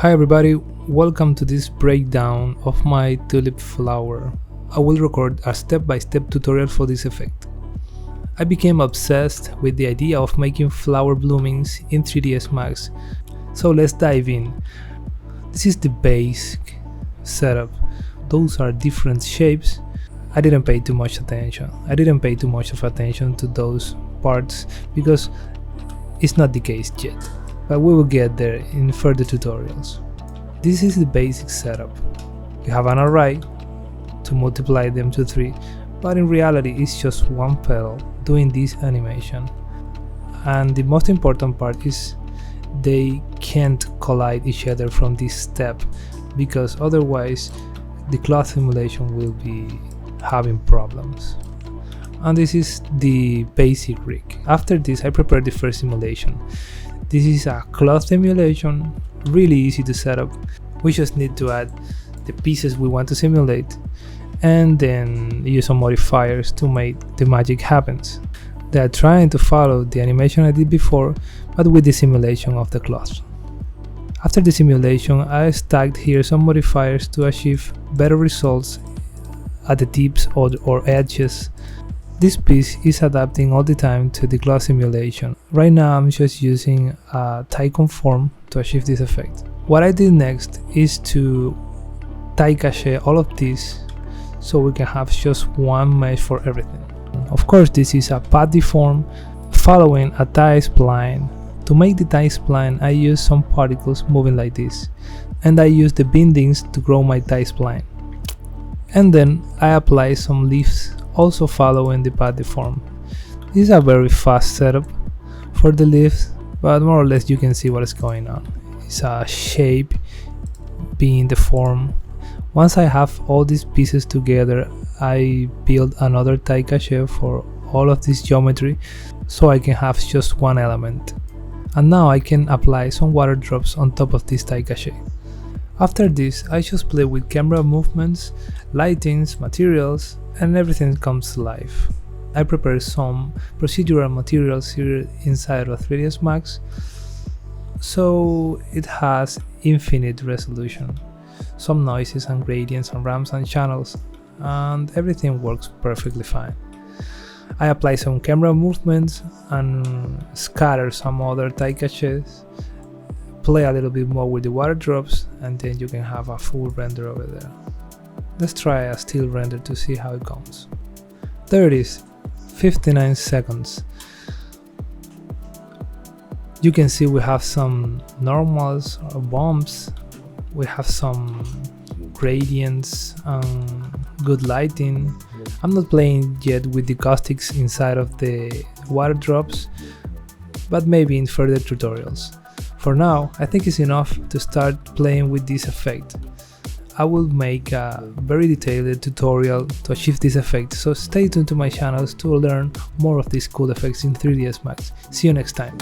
Hi everybody, welcome to this breakdown of my tulip flower. I will record a step-by-step tutorial for this effect. I became obsessed with the idea of making flower bloomings in 3ds Max, so let's dive in. This is the basic setup. Those are different shapes. I didn't pay too much attention. I didn't pay too much of attention to those parts because it's not the case yet, but we will get there in further tutorials. This is the basic setup. You have an array to multiply them to 3, but in reality it's just one petal doing this animation. And the most important part is they can't collide each other from this step, because otherwise the cloth simulation will be having problems. And this is the basic rig. After this I prepared the first simulation. This is a cloth simulation, really easy to set up. We just need to add the pieces we want to simulate and then use some modifiers to make the magic happen. They are trying to follow the animation I did before, but with the simulation of the cloth. After the simulation, I stacked here some modifiers to achieve better results at the tips or edges. This piece is adapting all the time to the cloth simulation. Right now I'm just using a tie conform to achieve this effect. What I did next is to tie cache all of this so we can have just one mesh for everything. Of course, this is a path deform following a tie spline. To make the tie spline, I use some particles moving like this, and I use the bindings to grow my tie spline. And then I apply some leaves also following the path deform. This is a very fast setup for the leaves, but more or less you can see what is going on. It's a shape being deformed. Once I have all these pieces together, I build another tie cache for all of this geometry so I can have just one element. And now I can apply some water drops on top of this tie cache. After this, I just play with camera movements, lightings, materials, and everything comes to life. I prepare some procedural materials here inside of 3ds Max, so it has infinite resolution, some noises and gradients and ramps and channels, and everything works perfectly fine. I apply some camera movements and scatter some other tie caches, play a little bit more with the water drops, and then you can have a full render over there. Let's try a still render to see how it comes. There it is, 59 seconds. You can see we have some normals or bumps, we have some gradients and good lighting. I'm not playing yet with the caustics inside of the water drops, but maybe in further tutorials. For now, I think it's enough to start playing with this effect. I will make a very detailed tutorial to achieve this effect, so stay tuned to my channels to learn more of these cool effects in 3ds Max. See you next time.